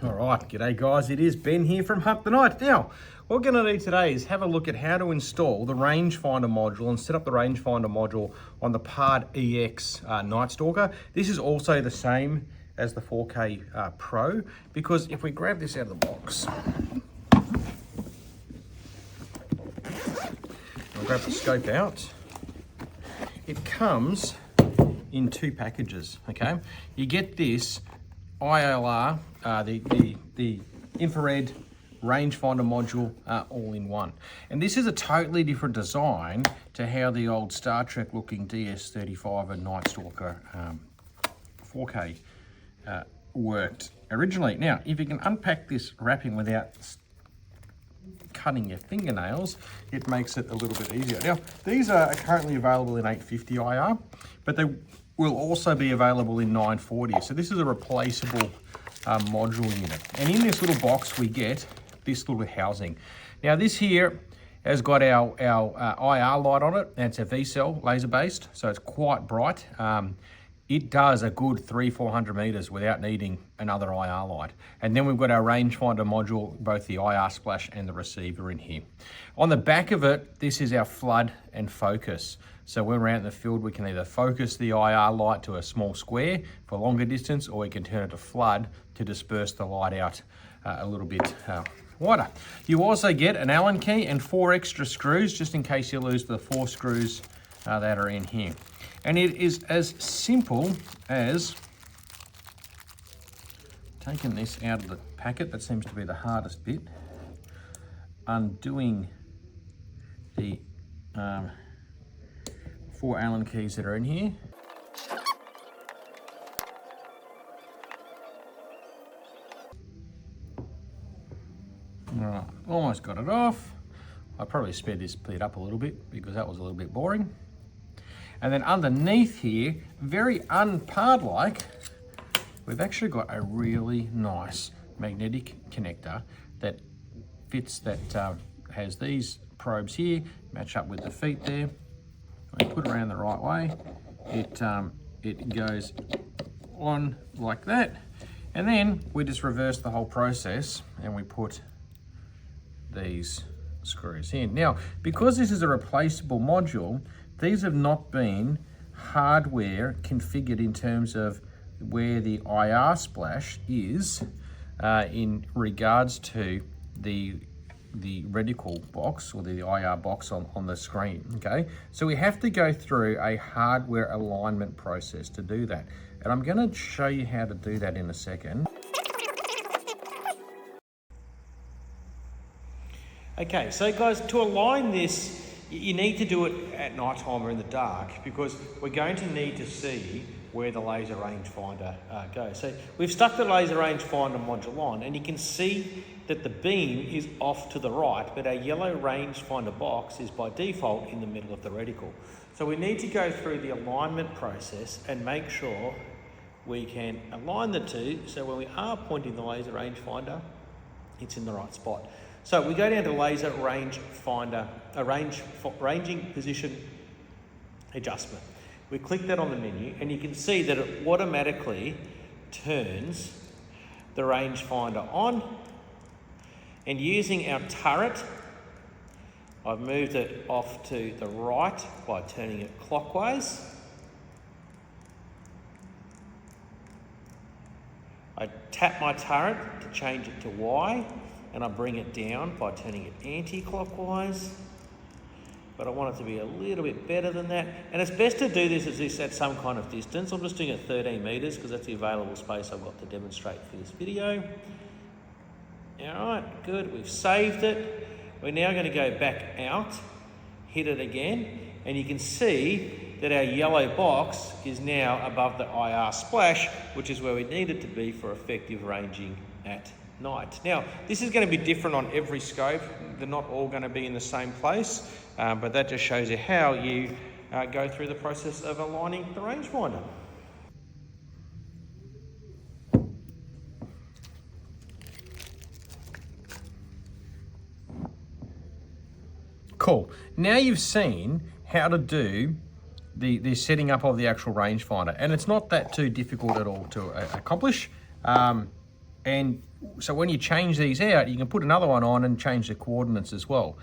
All right, g'day guys, it is Ben here from Pard Night. Now, what we're going to do today is have a look at how to install the rangefinder module and set up the rangefinder module on the Pard EX Night Stalker. This is also the same as the 4K Pro, because if we grab this out of the box, I'll grab the scope out, it comes in two packages, okay? You get this ILR, the infrared rangefinder module all in one. And this is a totally different design to how the old Star Trek looking DS35 and Night Stalker 4K worked originally. Now, if you can unpack this wrapping without cutting your fingernails, it makes it a little bit easier. Now, these are currently available in 850 IR, but they will also be available in 940. So this is a replaceable module unit. And in this little box, we get this little housing. Now this here has got our IR light on it, and it's a V-cell laser based, so it's quite bright. It does a good 300-400 meters without needing another IR light. And then we've got our rangefinder module, both the IR splash and the receiver in here. On the back of it, this is our flood and focus. So when we're out in the field, we can either focus the IR light to a small square for longer distance, or we can turn it to flood to disperse the light out a little bit wider. You also get an Allen key and 4 extra screws, just in case you lose the 4 screws that are in here. And it is as simple as taking this out of the packet. That seems to be the hardest bit. Undoing the 4 Allen keys that are in here. All right, almost got it off. I probably sped this bit up a little bit because that was a little bit boring. And then underneath here, very un-Pard-like, we've actually got a really nice magnetic connector that fits, that has these probes here, match up with the feet there. When you put it around the right way, it goes on like that. And then we just reverse the whole process and we put these screws in. Now, because this is a replaceable module, these have not been hardware configured in terms of where the IR splash is in regards to the reticle box or the IR box on the screen, okay? So we have to go through a hardware alignment process to do that. And I'm gonna show you how to do that in a second. Okay, so guys, to align this, you need to do it at night time or in the dark, because we're going to need to see where the laser rangefinder goes. So we've stuck the laser rangefinder module on, and you can see that the beam is off to the right, but our yellow rangefinder box is by default in the middle of the reticle. So we need to go through the alignment process and make sure we can align the two, so when we are pointing the laser rangefinder, it's in the right spot. So we go down to laser rangefinder, ranging position adjustment. We click that on the menu, and you can see that it automatically turns the rangefinder on. And using our turret, I've moved it off to the right by turning it clockwise. I tap my turret to change it to Y, and I bring it down by turning it anti-clockwise. But I want it to be a little bit better than that. And it's best to do this at some kind of distance. I'm just doing it 13 meters because that's the available space I've got to demonstrate for this video. All right, good, we've saved it. We're now gonna go back out, hit it again, and you can see that our yellow box is now above the IR splash, which is where we need it to be for effective ranging at night. Now, this is going to be different on every scope. They're not all going to be in the same place, but that just shows you how you go through the process of aligning the rangefinder. Cool. Now you've seen how to do the setting up of the actual rangefinder, and it's not that too difficult at all to accomplish. And So when you change these out, you can put another one on and change the coordinates as well,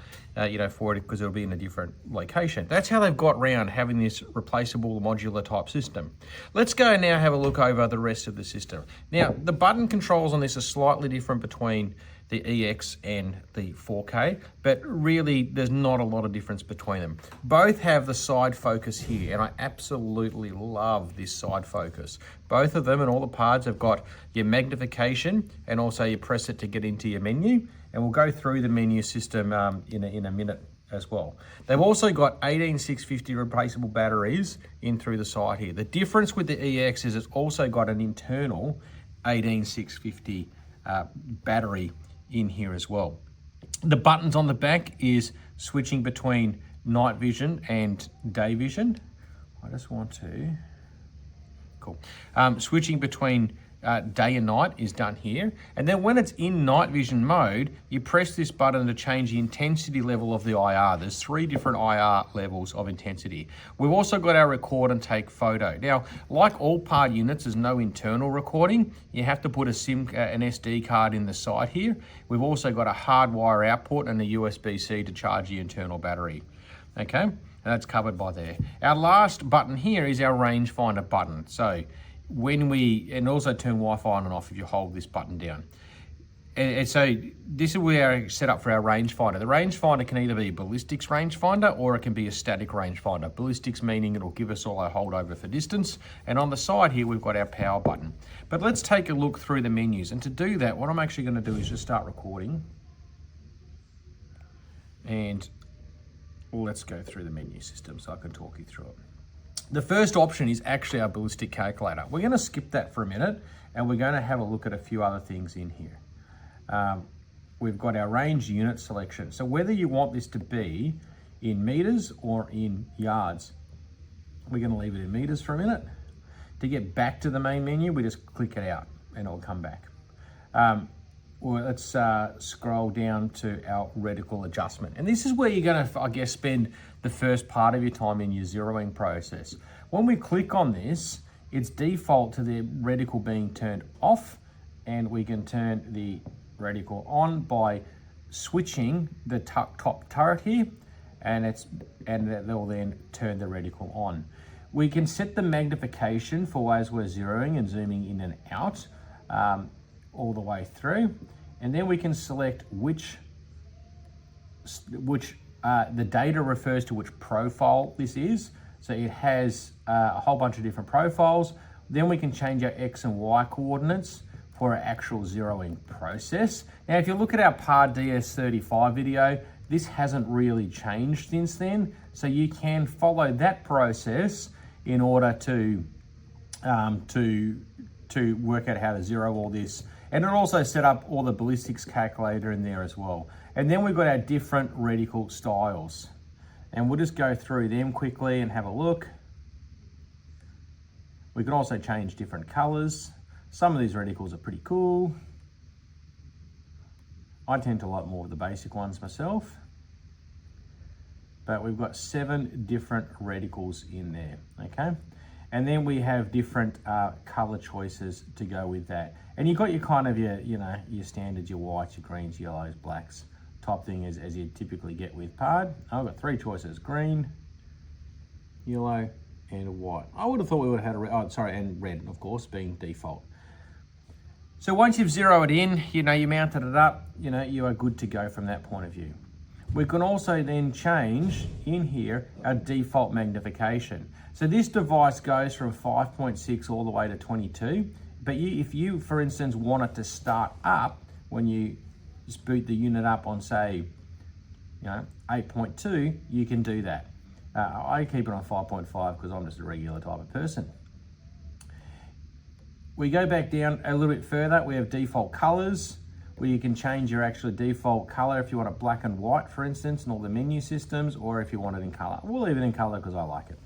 for it, because it'll be in a different location. That's how they've got around having this replaceable modular type system. Let's go now have a look over the rest of the system. Now, the button controls on this are slightly different between the EX and the 4K, but really there's not a lot of difference between them. Both have the side focus here, and I absolutely love this side focus. Both of them and all the Pards have got your magnification, and also you press it to get into your menu, and we'll go through the menu system in a minute as well. They've also got 18650 replaceable batteries in through the side here. The difference with the EX is it's also got an internal 18650 battery in here as well. The buttons on the back is switching between night vision and day vision. I just want to, cool. Switching between day and night is done here. And then when it's in night vision mode, you press this button to change the intensity level of the IR. There's 3 different IR levels of intensity. We've also got our record and take photo. Now, like all Pard units, there's no internal recording. You have to put an SD card in the side here. We've also got a hardwire output and a USB-C to charge the internal battery. Okay, and that's covered by there. Our last button here is our rangefinder button. So and also turn Wi-Fi on and off if you hold this button down. And so this is where I set up for our rangefinder. The rangefinder can either be a ballistics rangefinder or it can be a static rangefinder. Ballistics meaning it'll give us all our holdover for distance. And on the side here, we've got our power button. But let's take a look through the menus. And to do that, what I'm actually gonna do is just start recording. And let's go through the menu system so I can talk you through it. The first option is actually our ballistic calculator. We're going to skip that for a minute, and we're going to have a look at a few other things in here. We've got our range unit selection. So whether you want this to be in meters or in yards, we're going to leave it in meters for a minute. To get back to the main menu, we just click it out and it'll come back. Well, let's scroll down to our reticle adjustment. And this is where you're gonna, I guess, spend the first part of your time in your zeroing process. When we click on this, it's default to the reticle being turned off, and we can turn the reticle on by switching the top turret here, and they'll then turn the reticle on. We can set the magnification for as we're zeroing and zooming in and out. All the way through, and then we can select which the data refers to which profile this is. So it has a whole bunch of different profiles. Then we can change our X and Y coordinates for our actual zeroing process. Now, if you look at our Pard DS35 video, this hasn't really changed since then. So you can follow that process in order to work out how to zero all this. And it'll also set up all the ballistics calculator in there as well. And then we've got our different reticle styles. And we'll just go through them quickly and have a look. We can also change different colors. Some of these reticles are pretty cool. I tend to like more of the basic ones myself. But we've got 7 different reticles in there, okay? And then we have different color choices to go with that. And you've got your kind of your standards, your whites, your greens, yellows, blacks type thing as you typically get with Pard. I've got 3 choices: green, yellow, and white. I would have thought we would have had and red, of course, being default. So once you've zeroed in, you mounted it up, you are good to go from that point of view. We can also then change in here our default magnification. So this device goes from 5.6 all the way to 22. But if you, for instance, want it to start up when you just boot the unit up on, say, 8.2, you can do that. I keep it on 5.5 because I'm just a regular type of person. We go back down a little bit further. We have default colors, where you can change your actual default color if you want it black and white, for instance, in all the menu systems, or if you want it in color. We'll leave it in color because I like it.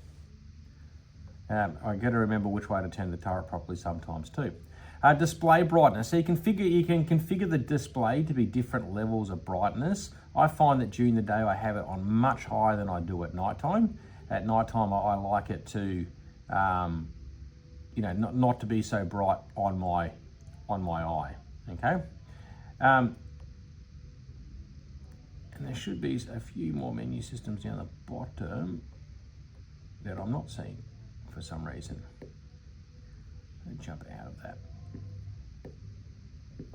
I got to remember which way to turn the turret properly sometimes too. Display brightness. So you can configure the display to be different levels of brightness. I find that during the day I have it on much higher than I do at nighttime. At nighttime I like it to, not to be so bright on my eye. Okay. And there should be a few more menu systems down the bottom that I'm not seeing for some reason. Let me jump out of that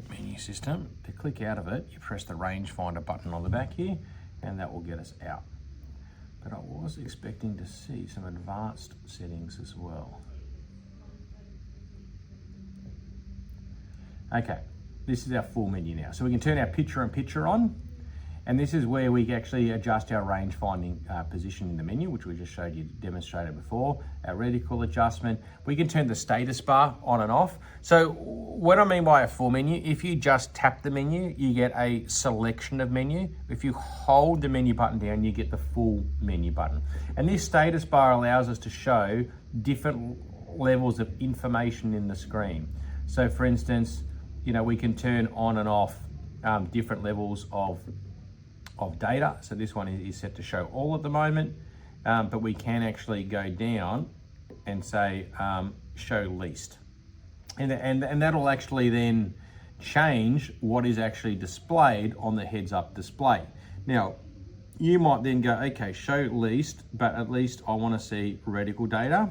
menu system. To click out of it, you press the rangefinder button on the back here, and that will get us out. But I was expecting to see some advanced settings as well. Okay, this is our full menu now. So we can turn our picture-in-picture on, and this is where we actually adjust our range finding position in the menu, which we just showed you, demonstrated before, our reticle adjustment. We can turn the status bar on and off. So what I mean by a full menu, if you just tap the menu, you get a selection of menu. If you hold the menu button down, you get the full menu button. And this status bar allows us to show different levels of information in the screen. So for instance, you know, we can turn on and off different levels of data. So this one is set to show all at the moment, but we can actually go down and say show least. And that'll actually then change what is actually displayed on the heads up display. Now, you might then go, okay, show least, but at least I want to see reticle data,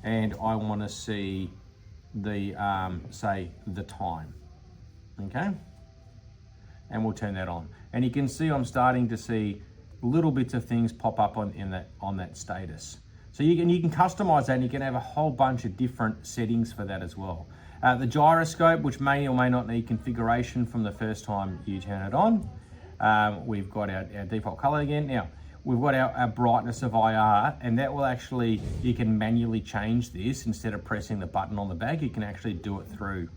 and I want to see the, say, the time, okay? And we'll turn that on. And you can see I'm starting to see little bits of things pop up on that status. So you can customize that, and you can have a whole bunch of different settings for that as well. The gyroscope, which may or may not need configuration from the first time you turn it on. We've got our default color again. Now, we've got our brightness of IR, and that will actually, you can manually change this instead of pressing the button on the back. You can actually do it through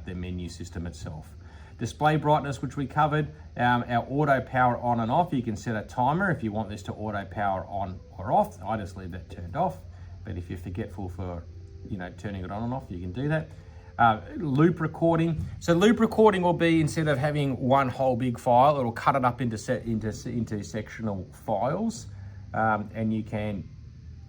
the menu system itself. Display brightness, which we covered, our auto power on and off. You can set a timer if you want this to auto power on or off. I just leave that turned off, but if you're forgetful for, you know, turning it on and off, you can do that. Loop recording. So loop recording will be, instead of having one whole big file, it'll cut it up into sectional files, and you can.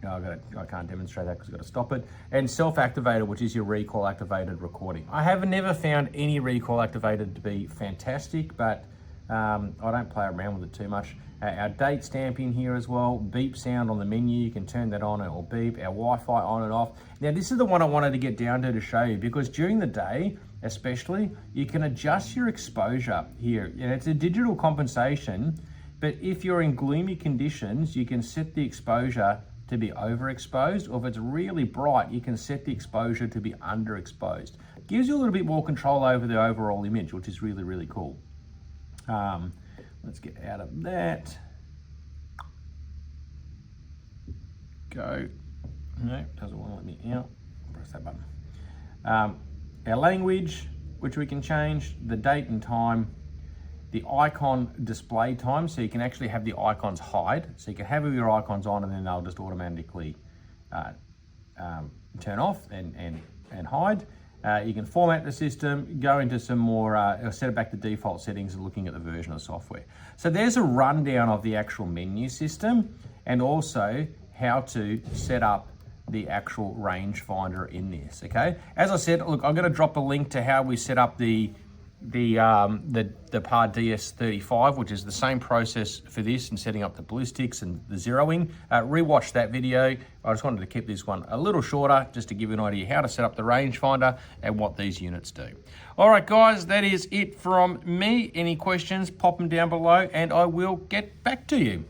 I can't demonstrate that because I've got to stop it. And self-activated, which is your recall activated recording. I have never found any recall activated to be fantastic, but I don't play around with it too much. Our date stamp in here as well. Beep sound on the menu, you can turn that on, it will beep. Our Wi-Fi on and off. Now this is the one I wanted to get down to show you, because during the day, especially, you can adjust your exposure here. And it's a digital compensation, but if you're in gloomy conditions, you can set the exposure to be overexposed, or if it's really bright, you can set the exposure to be underexposed. Gives you a little bit more control over the overall image, which is really, really cool. Let's get out of that. Go. No, doesn't want to let me out. Press that button. Our language, which we can change, the date and time, the icon display time, so you can actually have the icons hide. So you can have your icons on, and then they'll just automatically turn off and hide. You can format the system, go into some more, set it back to default settings, and looking at the version of software. So there's a rundown of the actual menu system, and also how to set up the actual rangefinder in this, okay? As I said, look, I'm gonna drop a link to how we set up the Pard DS35, which is the same process for this, and setting up the ballistics and the zeroing. Rewatch that video. I just wanted to keep this one a little shorter, just to give you an idea how to set up the rangefinder and what these units do. All right, guys, that is it from me. Any questions, pop them down below, and I will get back to you.